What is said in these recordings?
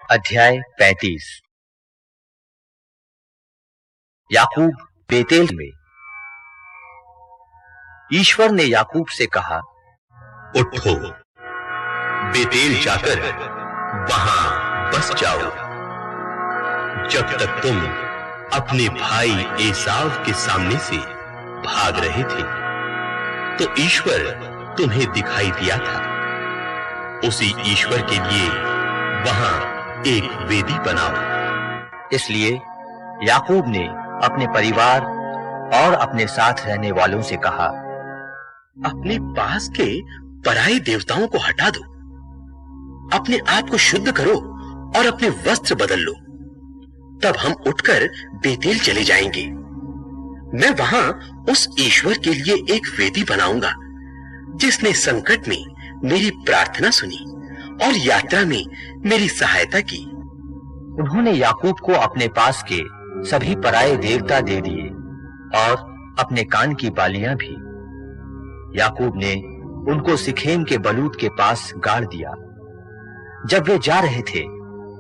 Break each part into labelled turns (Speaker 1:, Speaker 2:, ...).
Speaker 1: अध्याय 35। याकूब बेतेल में। ईश्वर ने याकूब से कहा,
Speaker 2: उठो, बेतेल जाकर वहां बस जाओ। जब तक तुम अपने भाई एसाव के सामने से भाग रहे थे, तो ईश्वर तुम्हें दिखाई दिया था। उसी ईश्वर के लिए वहां एक वेदी बनाओ।
Speaker 1: इसलिए याकूब ने अपने परिवार और अपने साथ रहने वालों से कहा,
Speaker 2: अपने पास के पराये देवताओं को हटा दो, अपने आप को शुद्ध करो और अपने वस्त्र बदल लो। तब हम उठकर बेतेल चले जाएंगे। मैं वहां उस ईश्वर के लिए एक वेदी बनाऊंगा जिसने संकट में मेरी प्रार्थना सुनी और यात्रा में मेरी सहायता की।
Speaker 1: उन्होंने याकूब को अपने पास के सभी पराये देवता दे दिए और अपने कान की बालियां भी। याकूब ने उनको सिखेम के बलूत के पास गाड़ दिया। जब वे जा रहे थे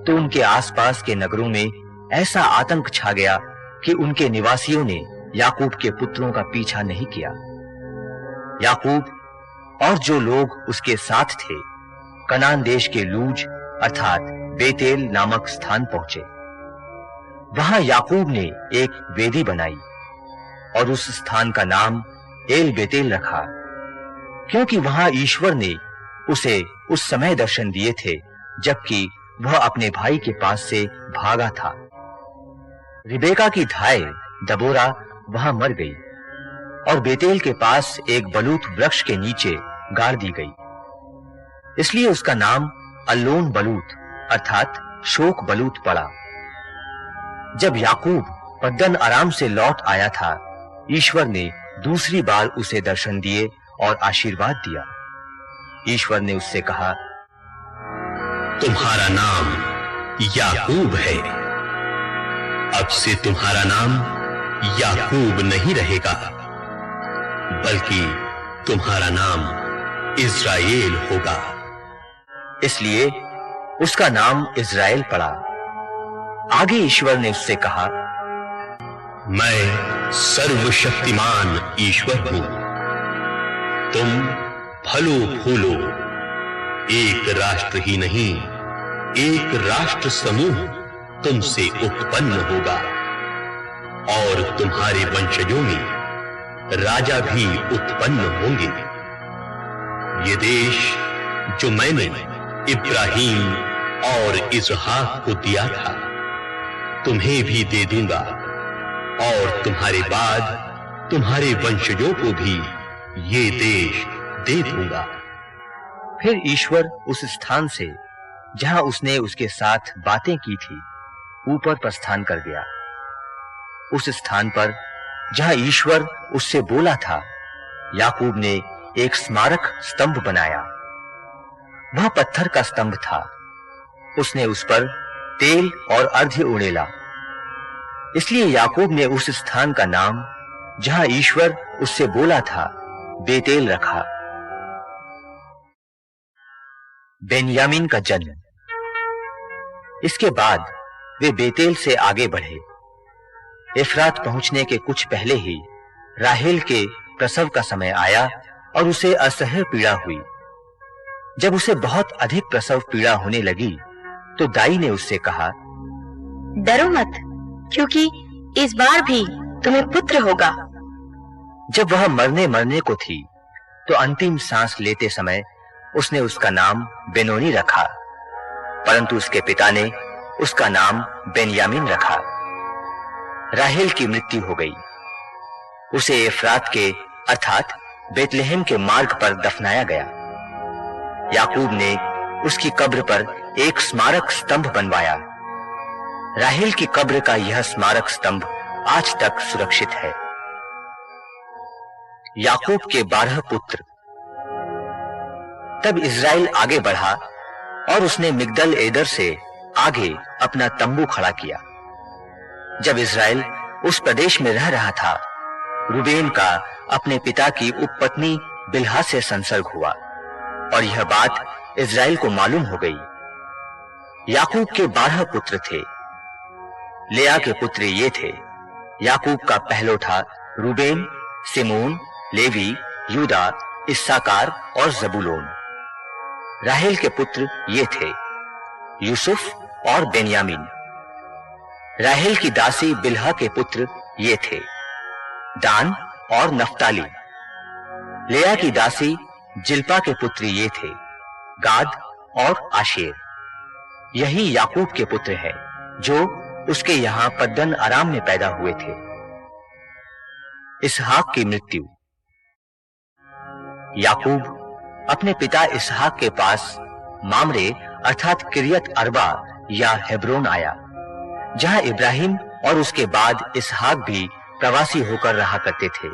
Speaker 1: तो उनके आसपास के नगरों में ऐसा आतंक छा गया कि उनके निवासियों ने याकूब के पुत्रों का पीछा नहीं किया। याकूब और जो लोग उसके साथ थे कनान देश के लूज अर्थात बेतेल नामक स्थान पहुंचे। वहां याकूब ने एक वेदी बनाई और उस स्थान का नाम एल बेतेल रखा, क्योंकि वहां ईश्वर ने उसे उस समय दर्शन दिए थे जबकि वह अपने भाई के पास से भागा था। रिबेका की धाय दबोरा वहां मर गई और बेतेल के पास एक बलूत वृक्ष के नीचे गाड़ दी गई। इसलिए उसका नाम अल्लोन बलूत अर्थात शोक बलूत पड़ा। जब याकूब पद्दन आराम से लौट आया था, ईश्वर ने दूसरी बार उसे दर्शन दिए और आशीर्वाद दिया। ईश्वर ने उससे कहा,
Speaker 2: तुम्हारा नाम याकूब है। अब से तुम्हारा नाम याकूब नहीं रहेगा, बल्कि तुम्हारा नाम इस्राएल होगा।
Speaker 1: इसलिए उसका नाम इस्राएल पड़ा। आगे ईश्वर ने उससे कहा,
Speaker 2: मैं सर्वशक्तिमान ईश्वर हूं। तुम फलो फूलो, एक राष्ट्र ही नहीं, एक राष्ट्र समूह तुमसे उत्पन्न होगा और तुम्हारे वंशजों में राजा भी उत्पन्न होंगे। ये देश जो मैंने इब्राहिम और इसहाक को दिया था, तुम्हें भी दे दूंगा और तुम्हारे बाद तुम्हारे वंशजों को भी ये देश दे दूंगा।
Speaker 1: फिर ईश्वर उस स्थान से जहां उसने उसके साथ बातें की थी ऊपर प्रस्थान कर गया। उस स्थान पर जहां ईश्वर उससे बोला था, याकूब ने एक स्मारक स्तंभ बनाया। वह पत्थर का स्तंभ था। उसने उस पर तेल और अर्घ्य उड़ेला। इसलिए याकूब ने उस स्थान का नाम जहां ईश्वर उससे बोला था बेतेल रखा। बेन्यामीन का जन्म। इसके बाद वे बेतेल से आगे बढ़े। एफ्रात पहुंचने के कुछ पहले ही राहेल के प्रसव का समय आया और उसे असह्य पीड़ा हुई। जब उसे बहुत अधिक प्रसव पीड़ा होने लगी तो दाई ने उससे कहा,
Speaker 3: डरो मत, क्योंकि इस बार भी तुम्हें पुत्र होगा।
Speaker 1: जब वह मरने को थी तो अंतिम सांस लेते समय उसने उसका नाम बेनोनी रखा, परंतु उसके पिता ने उसका नाम बेन्यामीन रखा। राहेल की मृत्यु हो गई। उसे एफ्रात के अर्थात बेतलेहम के मार्ग पर दफनाया गया। याकूब ने उसकी कब्र पर एक स्मारक स्तंभ बनवाया। राहेल की कब्र का यह स्मारक स्तंभ आज तक सुरक्षित है। याकूब के 12 पुत्र। तब इस्राएल आगे बढ़ा और उसने मिगदल एदर से आगे अपना तंबू खड़ा किया। जब इस्राएल उस प्रदेश में रह रहा था, रूबेन का अपने पिता की उपपत्नी बिल्हा से संसर्ग हुआ और यह बात इस्राएल को मालूम हो गई। याकूब के 12 पुत्र थे। लेया के पुत्र ये थे। याकूब का पहलोठा रूबेन, सिमोन, लेवी, यूदा, इस्साकार और जबूलून। राहेल के पुत्र ये थे, यूसुफ और बेन्यामीन। राहेल की दासी बिल्हा के पुत्र ये थे, दान और नफ्ताली। लेया की दासी जिल्पा के पुत्र ये थे, गाद और आशेर। यही याकूब के पुत्र हैं जो उसके यहां पद्दन अराम में पैदा हुए थे। इसहाक की मृत्यु। याकूब अपने पिता इसहाक के पास मामरे अर्थात किरियत अरबा या हेब्रोन आया, जहां इब्राहिम और उसके बाद इसहाक भी प्रवासी होकर रहा करते थे।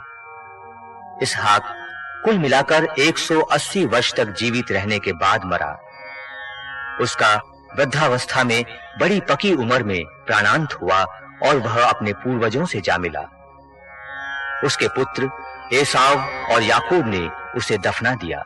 Speaker 1: इसहाक कुल मिलाकर 180 वर्ष तक जीवित रहने के बाद मरा। उसका वृद्धावस्था में बड़ी पकी उम्र में प्राणांत हुआ और वह अपने पूर्वजों से जा मिला। उसके पुत्र एसाव और याकूब ने उसे दफना दिया।